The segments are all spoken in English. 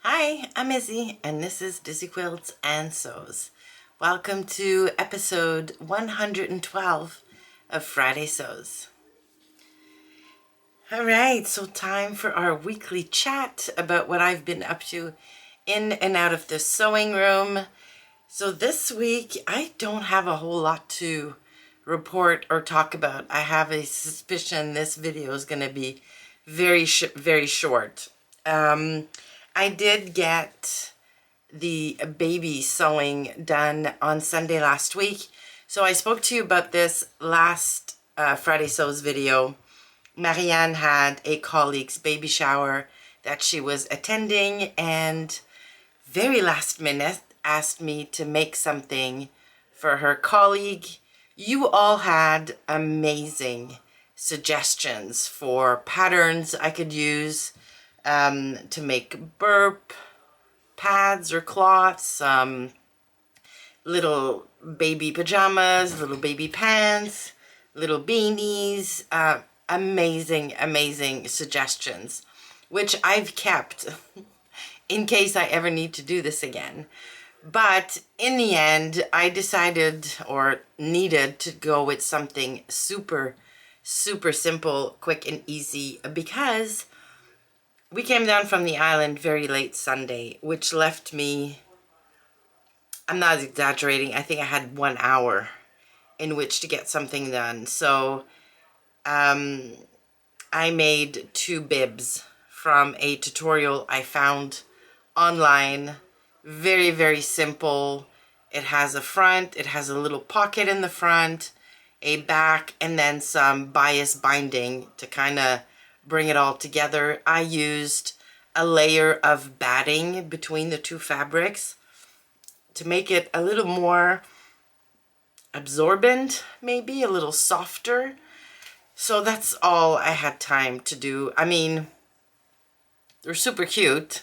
Hi, I'm Izzy, and this is Dizzy Quilts and Sews. Welcome to episode 112 of Friday Sews. Alright, so time for our weekly chat about what I've been up to in and out of the sewing room. So this week, I don't have a whole lot to report or talk about. I have a suspicion this video is going to be very short. I did get the baby sewing done on Sunday last week. So I spoke to you about this last Friday Sews video. Marianne had a colleague's baby shower that she was attending and very last minute asked me to make something for her colleague. You all had amazing suggestions for patterns I could use to make burp pads or cloths, little baby pajamas, little baby pants, little beanies, amazing suggestions, which I've kept in case I ever need to do this again. But in the end, I decided or needed to go with something super simple, quick and easy, because we came down from the island very late Sunday, which left me, I'm not exaggerating, I think I had 1 hour in which to get something done. So I made 2 bibs from a tutorial I found online. Very simple. It has a front, it has a little pocket in the front, a back, and then some bias binding to kind of bring it all together. I used a layer of batting between the 2 fabrics to make it a little more absorbent, maybe a little softer. So that's all I had time to do. I mean, they're super cute.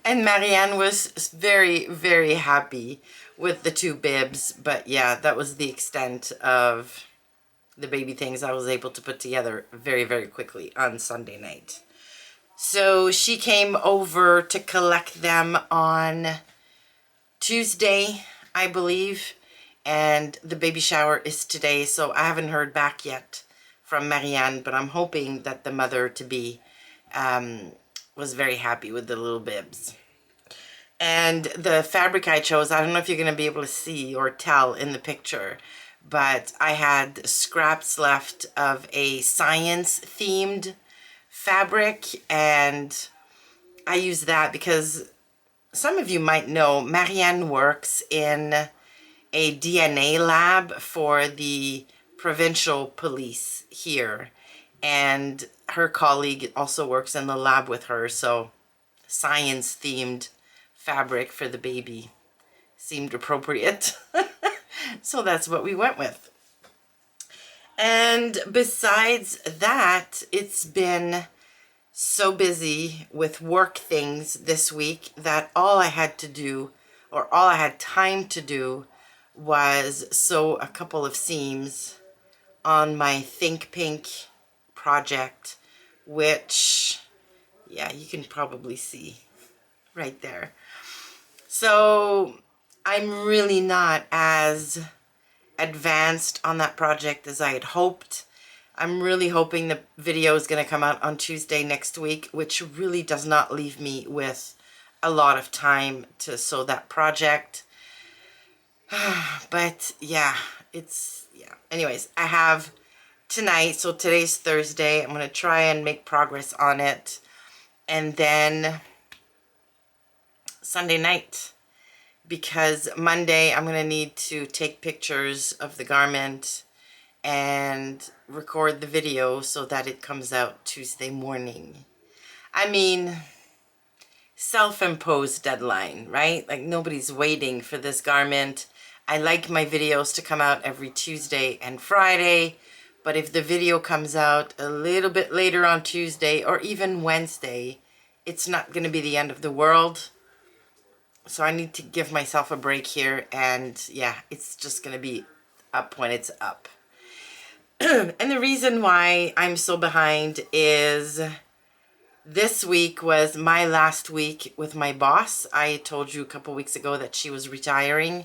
And Marianne was very happy with the 2 bibs. But yeah, that was the extent of the baby things I was able to put together very quickly on Sunday night. So she came over to collect them on Tuesday, I believe, and the baby shower is today, so I haven't heard back yet from Marianne, but I'm hoping that the mother-to-be was very happy with the little bibs. And the fabric I chose, I don't know if you're going to be able to see or tell in the picture, but I had scraps left of a science-themed fabric, and I used that because some of you might know Marianne works in a DNA lab for the provincial police here, and her colleague also works in the lab with her, so science-themed fabric for the baby seemed appropriate. So that's what we went with. And besides that, it's been so busy with work things this week that all I had to do, or all I had time to do, was sew a couple of seams on my Think Pink project, which, yeah, you can probably see right there. So I'm really not as advanced on that project as I had hoped. I'm really hoping the video is going to come out on Tuesday next week, which really does not leave me with a lot of time to sew that project. But yeah, anyways, I have tonight, so today's Thursday, I'm going to try and make progress on it, and then Sunday night, because Monday I'm going to need to take pictures of the garment and record the video so that it comes out Tuesday morning. I mean, self-imposed deadline, right? Like, nobody's waiting for this garment. I like my videos to come out every Tuesday and Friday, but if the video comes out a little bit later on Tuesday or even Wednesday, it's not going to be the end of the world. So I need to give myself a break here, and yeah, it's just going to be up when it's up. And the reason why I'm so behind is this week was my last week with my boss. I told you a couple weeks ago that she was retiring.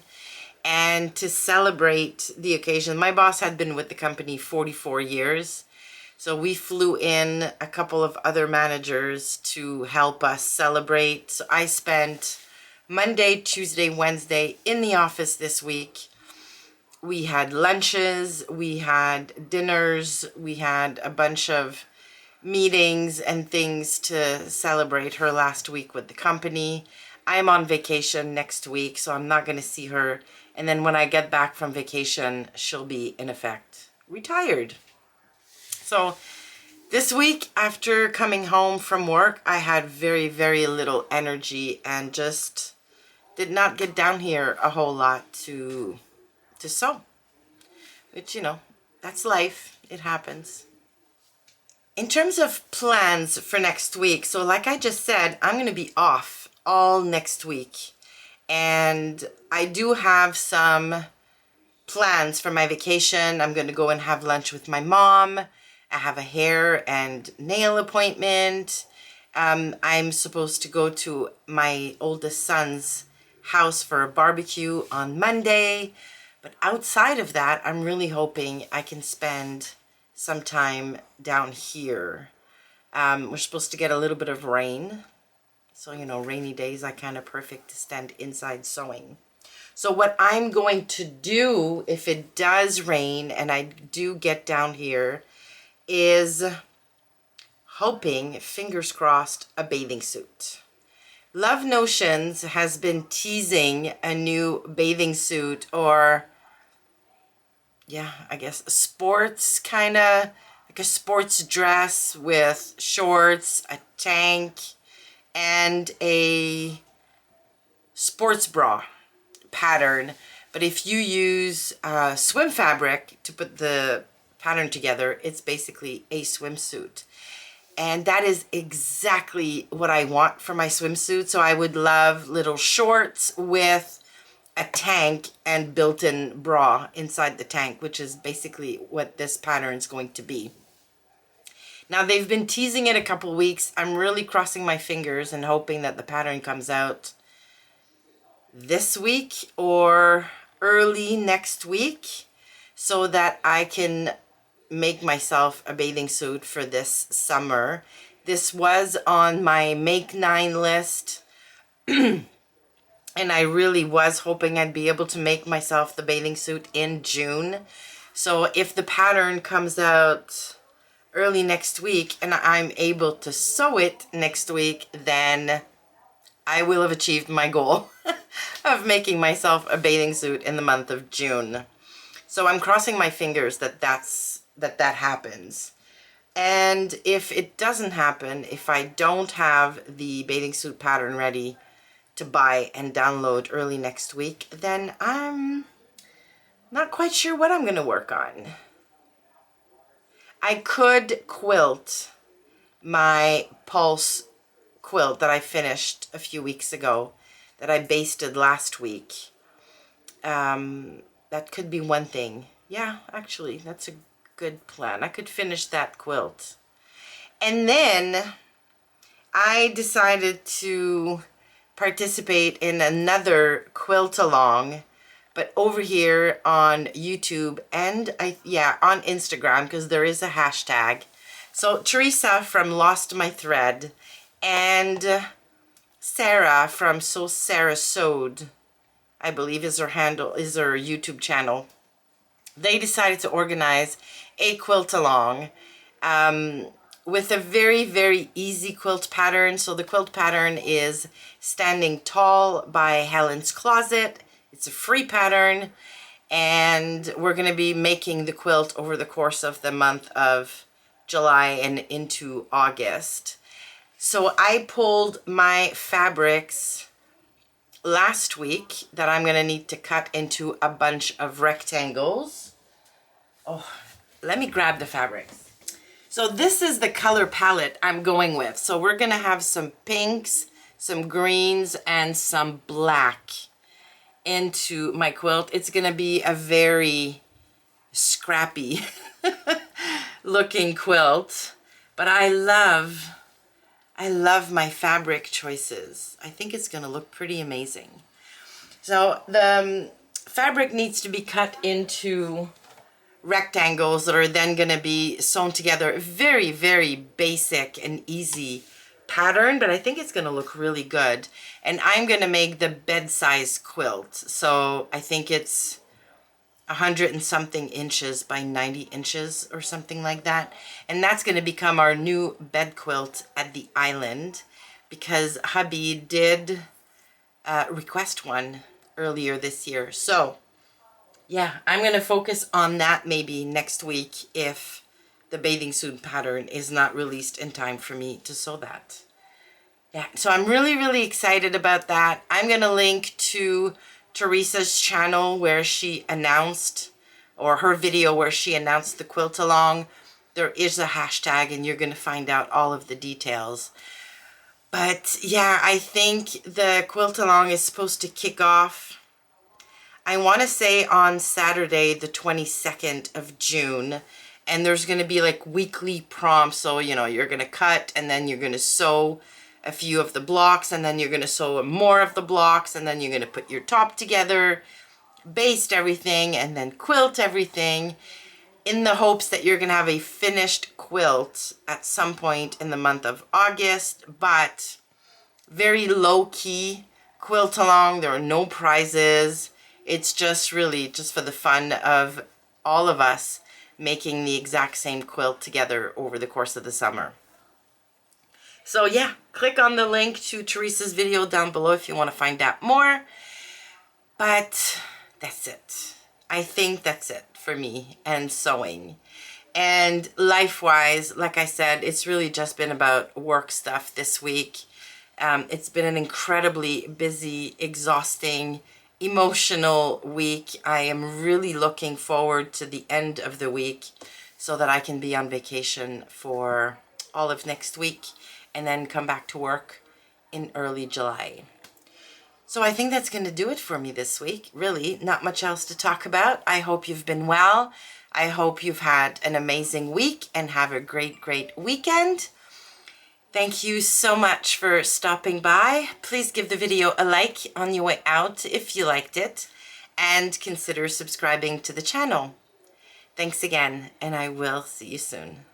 And to celebrate the occasion, my boss had been with the company 44 years. So we flew in a couple of other managers to help us celebrate. So I spent Monday, Tuesday, Wednesday in the office this week. We had lunches, we had dinners, we had a bunch of meetings and things to celebrate her last week with the company. I'm on vacation next week, so I'm not going to see her. And then when I get back from vacation, she'll be, in effect, retired. So this week, after coming home from work, I had very, very little energy and just did not get down here a whole lot to sew. Which, you know, that's life. It happens. In terms of plans for next week, so like I just said, I'm going to be off all next week. And I do have some plans for my vacation. I'm going to go and have lunch with my mom. I have a hair and nail appointment. I'm supposed to go to my oldest son's house for a barbecue on Monday. But outside of that, I'm really hoping I can spend some time down here. We're supposed to get a little bit of rain. So, you know, rainy days are kind of perfect to stand inside sewing. So what I'm going to do if it does rain and I do get down here is hoping, fingers crossed, a bathing suit. Love Notions has been teasing a new bathing suit, or yeah, I guess a sports kind of, like a sports dress with shorts, a tank, and a sports bra pattern. But if you use swim fabric to put the pattern together, it's basically a swimsuit. And that is exactly what I want for my swimsuit. So I would love little shorts with a tank and built-in bra inside the tank, which is basically what this pattern is going to be. Now, they've been teasing it a couple weeks. I'm really crossing my fingers and hoping that the pattern comes out this week or early next week so that I can make myself a bathing suit for this summer. This was on my Make 9 list. And I really was hoping I'd be able to make myself the bathing suit in June. So if the pattern comes out early next week and I'm able to sew it next week, then I will have achieved my goal of making myself a bathing suit in the month of June. So I'm crossing my fingers that that happens. And if it doesn't happen, if I don't have the bathing suit pattern ready to buy and download early next week, then I'm not quite sure what I'm going to work on. I could quilt my Pulse quilt that I finished a few weeks ago, that I basted last week. That could be one thing. Yeah, actually, that's a good plan. I could finish that quilt. And then I decided to participate in another quilt along, but over here on YouTube and on Instagram, because there is a hashtag. So Teresa from Lost My Thread and Sarah from So Sarah Sewed, I believe is her handle, is her YouTube channel. They decided to organize a quilt along with a very, very easy quilt pattern. So the quilt pattern is Standing Tall by Helen's Closet. It's a free pattern, and we're going to be making the quilt over the course of the month of July and into August. So I pulled my fabrics last week that I'm going to need to cut into a bunch of rectangles. Oh, let me grab the fabrics. So this is the color palette I'm going with. So we're going to have some pinks, some greens, and some black into my quilt. It's going to be a very scrappy looking quilt, but I love my fabric choices. I think it's going to look pretty amazing. So the fabric needs to be cut into rectangles that are then going to be sewn together. Very, very basic and easy pattern, but I think it's going to look really good. And I'm going to make the bed size quilt. So I think it's 100 and something inches by 90 inches or something like that. And that's going to become our new bed quilt at the island, because hubby did request one earlier this year. So yeah, I'm going to focus on that maybe next week if the bathing suit pattern is not released in time for me to sew that. Yeah, so I'm really, really excited about that. I'm going to link to Teresa's channel where she announced, or her video where she announced the quilt along. There is a hashtag and you're going to find out all of the details. But yeah, I think the quilt along is supposed to kick off, I want to say, on Saturday, the 22nd of June. And there's going to be like weekly prompts. So, you know, you're going to cut and then you're going to sew a few of the blocks, and then you're going to sew more of the blocks, and then you're going to put your top together, baste everything, and then quilt everything, in the hopes that you're going to have a finished quilt at some point in the month of August. But very low-key quilt along. There are no prizes. It's just really just for the fun of all of us making the exact same quilt together over the course of the summer. So yeah, click on the link to Teresa's video down below if you want to find out more. But that's it. I think that's it for me and sewing. And life-wise, like I said, it's really just been about work stuff this week. It's been an incredibly busy, exhausting, emotional week. I am really looking forward to the end of the week so that I can be on vacation for all of next week and then come back to work in early July. So I think that's going to do it for me this week. Really, not much else to talk about. I hope you've been well. I hope you've had an amazing week and have a great, great weekend. Thank you so much for stopping by. Please give the video a like on your way out if you liked it, and consider subscribing to the channel. Thanks again, and I will see you soon.